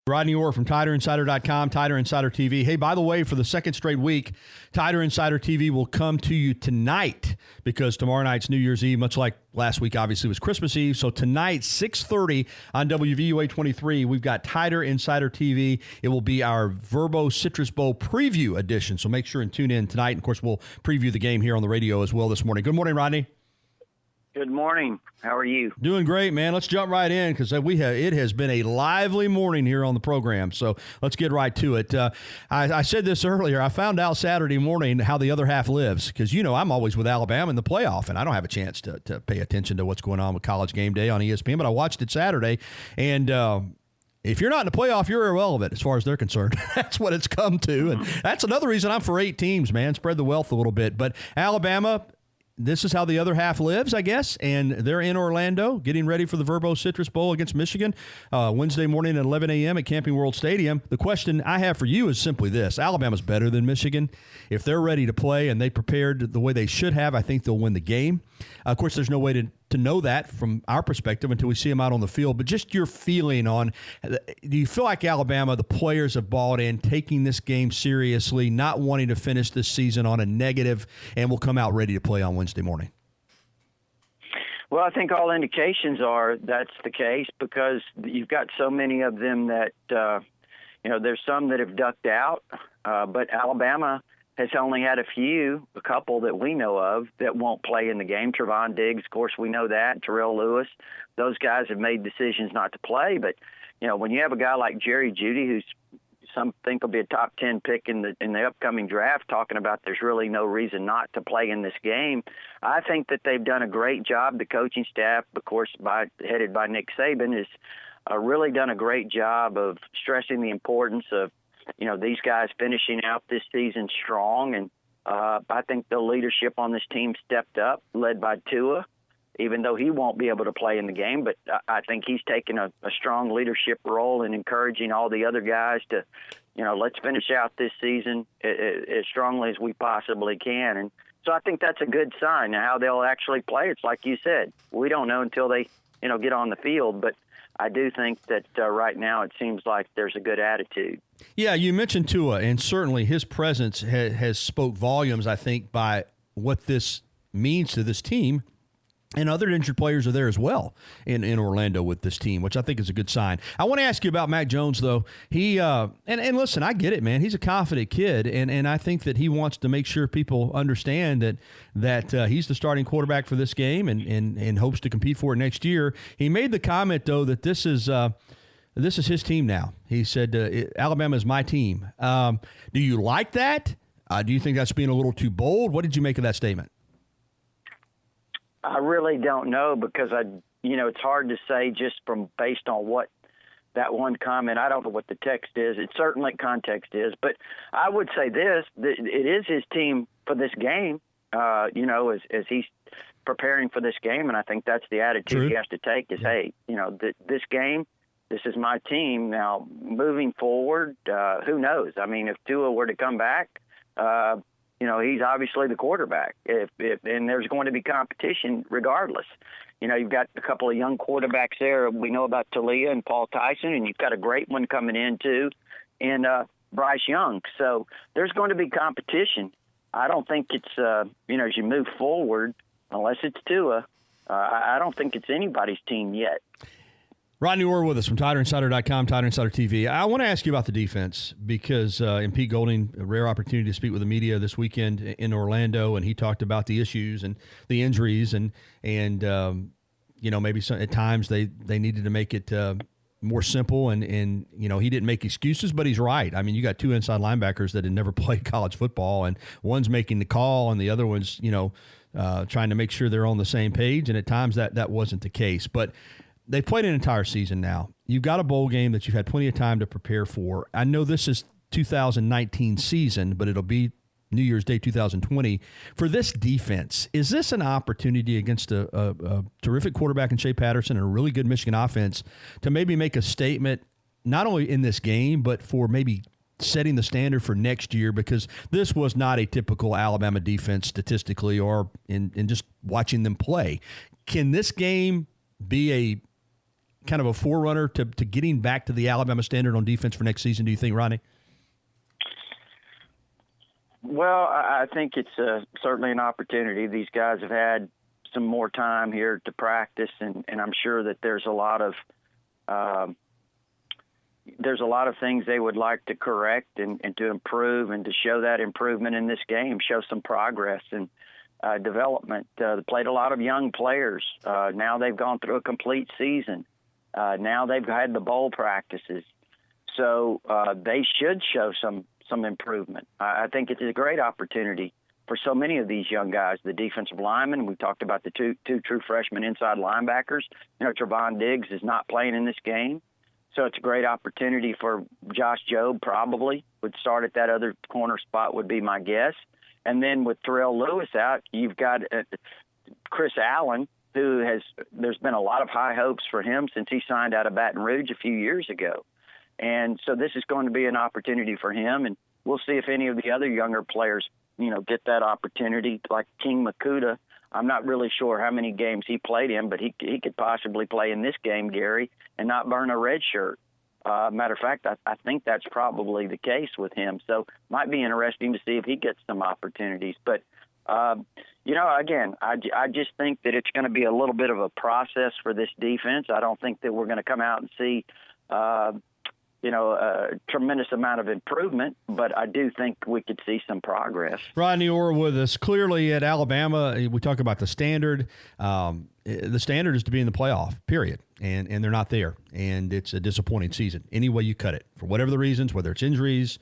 Rodney Orr from TiderInsider.com, Tider Insider TV. Hey, by the way, for the second straight week, Tider Insider TV will come to you tonight because tomorrow night's New Year's Eve, much like last week, obviously, was Christmas Eve. So tonight, 6:30 on WVUA 23, we've got Tider Insider TV. It will be our Verbo Citrus Bowl preview edition. So make sure and tune in tonight. And, of course, we'll preview the game here on the radio as well this morning. Good morning, Rodney. Good morning. How are you? Doing great, man. Let's jump right in because it has been a lively morning here on the program. So let's get right to it. I said this earlier. I found out Saturday morning how the other half lives because, I'm always with Alabama in the playoff, and I don't have a chance to pay attention to what's going on with College Game Day on ESPN, but I watched it Saturday, and if you're not in the playoff, you're irrelevant as far as they're concerned. That's what it's come to, and that's another reason I'm for 8 teams, man. Spread the wealth a little bit. But Alabama, this is how the other half lives, I guess, and they're in Orlando getting ready for the Verbo Citrus Bowl against Michigan Wednesday morning at 11 a.m. at Camping World Stadium. The question I have for you is simply this. Alabama's better than Michigan. If they're ready to play and they prepared the way they should have, I think they'll win the game. Of course, there's no way to know that from our perspective until we see them out on the field. But just your feeling on, do you feel like Alabama, the players have bought in, taking this game seriously, not wanting to finish this season on a negative, and will come out ready to play on Wednesday morning? Well, I think all indications are that's the case because you've got so many of them that, there's some that have ducked out, but Alabama has only had a couple that we know of that won't play in the game. Trevon Diggs, of course, we know that. Terrell Lewis, those guys have made decisions not to play. But, when you have a guy like Jerry Jeudy, who's some think will be a top 10 pick in the upcoming draft, talking about there's really no reason not to play in this game, I think that they've done a great job. The coaching staff, of course, headed by Nick Saban, has really done a great job of stressing the importance of these guys finishing out this season strong. And I think the leadership on this team stepped up, led by Tua, even though he won't be able to play in the game. But I think he's taken a strong leadership role in encouraging all the other guys to, let's finish out this season as strongly as we possibly can. And so I think that's a good sign. Now, how they'll actually play, it's like you said, we don't know until they, get on the field. But I do think that right now it seems like there's a good attitude. Yeah, you mentioned Tua, and certainly his presence has spoke volumes, I think, by what this means to this team. And other injured players are there as well in Orlando with this team, which I think is a good sign. I want to ask you about Mac Jones, though. He and listen, I get it, man. He's a confident kid, and I think that he wants to make sure people understand that he's the starting quarterback for this game and hopes to compete for it next year. He made the comment, though, that this is his team now. He said, Alabama is my team. Do you like that? Do you think that's being a little too bold? What did you make of that statement? I really don't know because it's hard to say just based on what that one comment. I don't know what the text is. It certainly context is, but I would say this: that it is his team for this game. As he's preparing for this game, and I think that's the attitude he has to take. Is hey, this game, this is my team. Now moving forward, who knows? I mean, if Tua were to come back. He's obviously the quarterback. If and there's going to be competition regardless. You've got a couple of young quarterbacks there. We know about Talia and Paul Tyson, and you've got a great one coming in too, and Bryce Young. So there's going to be competition. I don't think it's as you move forward, unless it's Tua. I don't think it's anybody's team yet. Rodney Orr with us from TiderInsider.com, Tider Insider TV. I want to ask you about the defense because in Pete Golding, a rare opportunity to speak with the media this weekend in Orlando, and he talked about the issues and the injuries and maybe at times they needed to make it more simple and he didn't make excuses, but he's right. I mean, you got 2 inside linebackers that had never played college football, and one's making the call and the other one's trying to make sure they're on the same page, and at times that wasn't the case. But they've played an entire season now. You've got a bowl game that you've had plenty of time to prepare for. I know this is 2019 season, but it'll be New Year's Day 2020. For this defense, is this an opportunity against a terrific quarterback in Shea Patterson and a really good Michigan offense to maybe make a statement, not only in this game, but for maybe setting the standard for next year? Because this was not a typical Alabama defense statistically or in just watching them play. Can this game be a kind of a forerunner to getting back to the Alabama standard on defense for next season, do you think, Rodney? Well, I think it's certainly an opportunity. These guys have had some more time here to practice, and I'm sure that there's a lot of things they would like to correct and to improve and to show that improvement in this game, show some progress and development. They played a lot of young players. Now they've gone through a complete season. Now they've had the bowl practices. So they should show some improvement. I think it's a great opportunity for so many of these young guys. The defensive linemen, we talked about the two true freshman inside linebackers. Trevon Diggs is not playing in this game. So it's a great opportunity for Josh Jobe, probably would start at that other corner spot, would be my guess. And then with Terrell Lewis out, you've got Chris Allen, there's been a lot of high hopes for him since he signed out of Baton Rouge a few years ago. And so this is going to be an opportunity for him, and we'll see if any of the other younger players, get that opportunity. Like King Makuta, I'm not really sure how many games he played in, but he could possibly play in this game, Gary, and not burn a red shirt. Matter of fact, I think that's probably the case with him. So might be interesting to see if he gets some opportunities. But, again, I just think that it's going to be a little bit of a process for this defense. I don't think that we're going to come out and see a tremendous amount of improvement, but I do think we could see some progress. Rodney Orr with us. Clearly at Alabama, we talk about the standard. The standard is to be in the playoff, period, and they're not there, and it's a disappointing season any way you cut it, for whatever the reasons, whether it's injuries,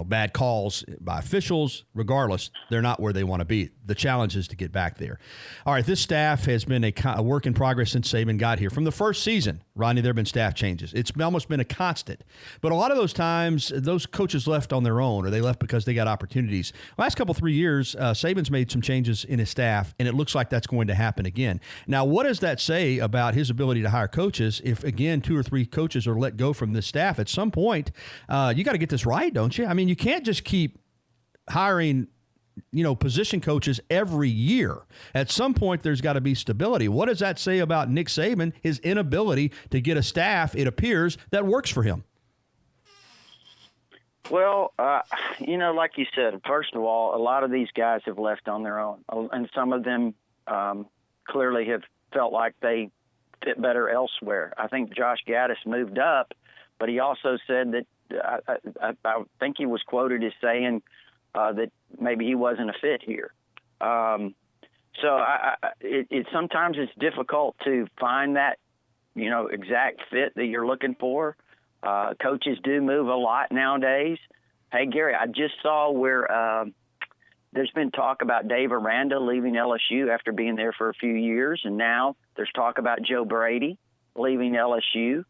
bad calls by officials, regardless, they're not where they want to be. The challenge is to get back there. All right, this staff has been a work in progress since Saban got here. From the first season, Rodney, there have been staff changes. It's almost been a constant. But a lot of those times, those coaches left on their own, or they left because they got opportunities. Last couple, 3 years, Saban's made some changes in his staff, and it looks like that's going to happen again. Now, what does that say about his ability to hire coaches if, again, 2 or 3 coaches are let go from this staff? At some point, you got to get this right, don't you? I mean, you can't just keep hiring, position coaches every year. At some point, there's got to be stability. What does that say about Nick Saban, his inability to get a staff, it appears, that works for him? Well, like you said, first of all, a lot of these guys have left on their own, and some of them clearly have felt like they fit better elsewhere. I think Josh Gaddis moved up, but he also said that I think he was quoted as saying that maybe he wasn't a fit here. So sometimes it's difficult to find that, exact fit that you're looking for. Coaches do move a lot nowadays. Hey, Gary, I just saw where there's been talk about Dave Aranda leaving LSU after being there for a few years, and now there's talk about Joe Brady leaving LSU.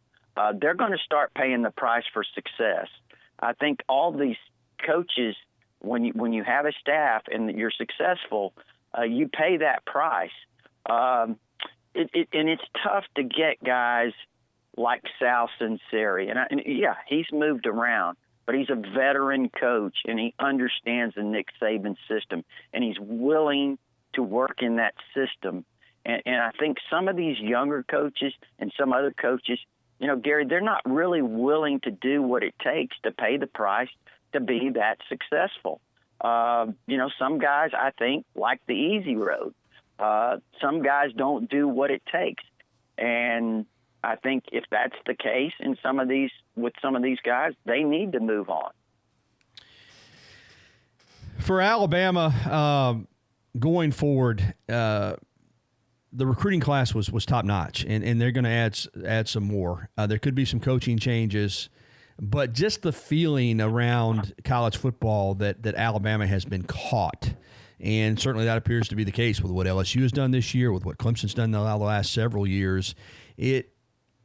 They're going to start paying the price for success. I think all these coaches, when you have a staff and you're successful, you pay that price. And it's tough to get guys like Sal Sinceri. And he's moved around, but he's a veteran coach, and he understands the Nick Saban system, and he's willing to work in that system. And I think some of these younger coaches and some other coaches, Gary, they're not really willing to do what it takes to pay the price to be that successful. Some guys, I think, like the easy road. Some guys don't do what it takes. And I think if that's the case with some of these guys, they need to move on. For Alabama, going forward, the recruiting class was top notch, and they're going to add some more. There could be some coaching changes, but just the feeling around college football that Alabama has been caught, and certainly that appears to be the case with what LSU has done this year, with what Clemson's done the last several years.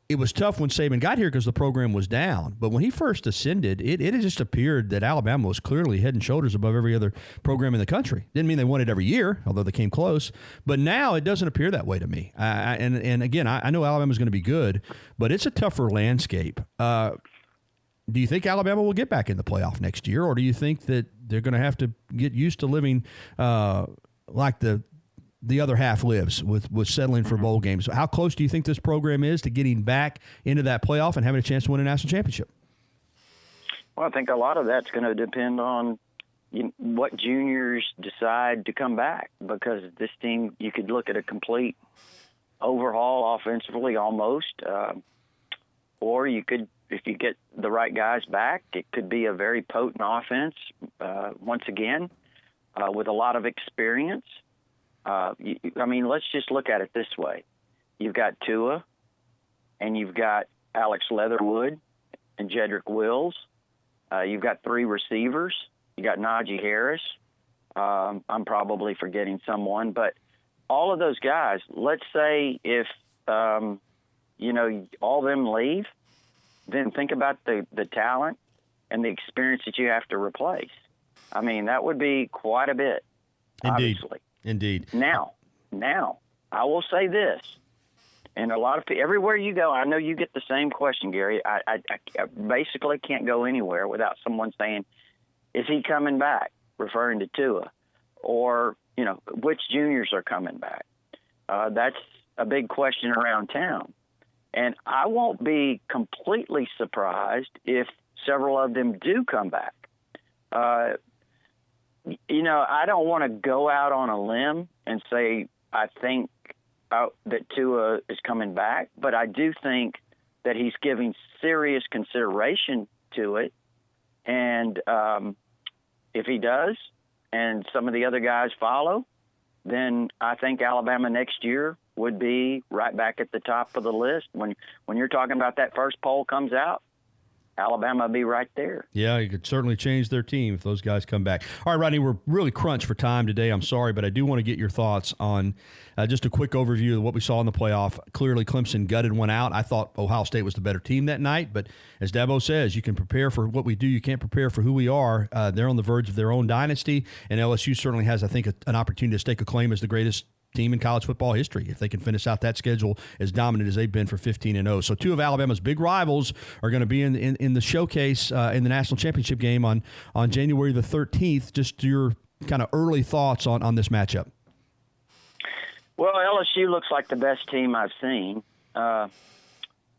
It was tough when Saban got here because the program was down. But when he first ascended, it just appeared that Alabama was clearly head and shoulders above every other program in the country. Didn't mean they won it every year, although they came close. But now it doesn't appear that way to me. And again, I know Alabama's going to be good, but it's a tougher landscape. Do you think Alabama will get back in the playoff next year, or do you think that they're going to have to get used to living like the the other half lives with settling for bowl games. So how close do you think this program is to getting back into that playoff and having a chance to win a national championship? Well, I think a lot of that's going to depend on what juniors decide to come back, because this team, you could look at a complete overhaul offensively almost, or you could, if you get the right guys back, it could be a very potent offense once again with a lot of experience. Let's just look at it this way. You've got Tua, and you've got Alex Leatherwood and Jedrick Wills. You've got 3 receivers. You got Najee Harris. I'm probably forgetting someone, but all of those guys, let's say if, all of them leave, then think about the talent and the experience that you have to replace. I mean, that would be quite a bit, Indeed. obviously. Indeed. Now, I will say this, and a lot of people, everywhere you go, I know you get the same question, Gary. I basically can't go anywhere without someone saying, is he coming back, referring to Tua? Or, which juniors are coming back? That's a big question around town. And I won't be completely surprised if several of them do come back. I don't want to go out on a limb and say I think that Tua is coming back, but I do think that he's giving serious consideration to it. And if he does, and some of the other guys follow, then I think Alabama next year would be right back at the top of the list. When you're talking about that first poll comes out, Alabama will be right there. Yeah, you could certainly change their team if those guys come back. All right, Rodney, we're really crunched for time today. I'm sorry, but I do want to get your thoughts on just a quick overview of what we saw in the playoff. Clearly, Clemson gutted one out. I thought Ohio State was the better team that night, but as Dabo says, you can prepare for what we do. You can't prepare for who we are. They're on the verge of their own dynasty, and LSU certainly has, I think, an opportunity to stake a claim as the greatest team in college football history if they can finish out that schedule as dominant as they've been for 15-0. So 2 of Alabama's big rivals are going to be in the showcase in the national championship game on January the 13th. Just your kind of early thoughts on this matchup. Well, LSU looks like the best team I've seen. To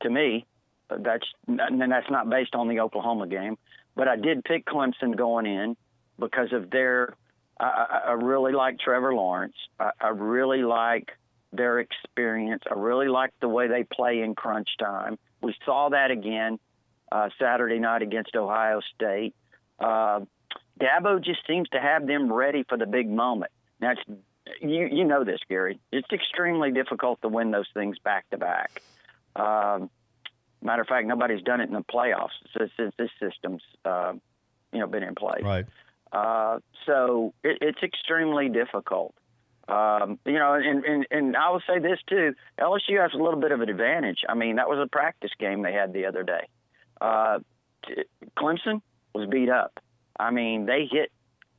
me, that's not based on the Oklahoma game, but I did pick Clemson going in because of their I really like Trevor Lawrence. I really like their experience. I really like the way they play in crunch time. We saw that again Saturday night against Ohio State. Dabo just seems to have them ready for the big moment. Now, you know this, Gary. It's extremely difficult to win those things back to back. Matter of fact, nobody's done it in the playoffs since this system's been in place. Right. So it's extremely difficult. And I will say this too, LSU has a little bit of an advantage. I mean, that was a practice game they had the other day. Clemson was beat up. I mean, they hit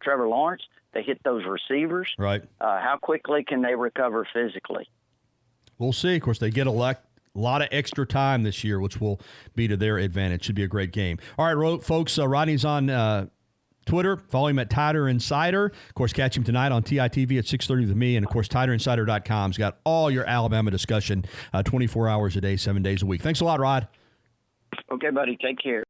Trevor Lawrence. They hit those receivers. Right. How quickly can they recover physically? We'll see. Of course, they get a lot of extra time this year, which will be to their advantage. Should be a great game. All right, folks, Rodney's on Twitter. Follow him at Tider Insider. Of course, catch him tonight on TITV at 6:30 with me. And, of course, TiderInsider.com's got all your Alabama discussion 24 hours a day, 7 days a week. Thanks a lot, Rod. Okay, buddy. Take care.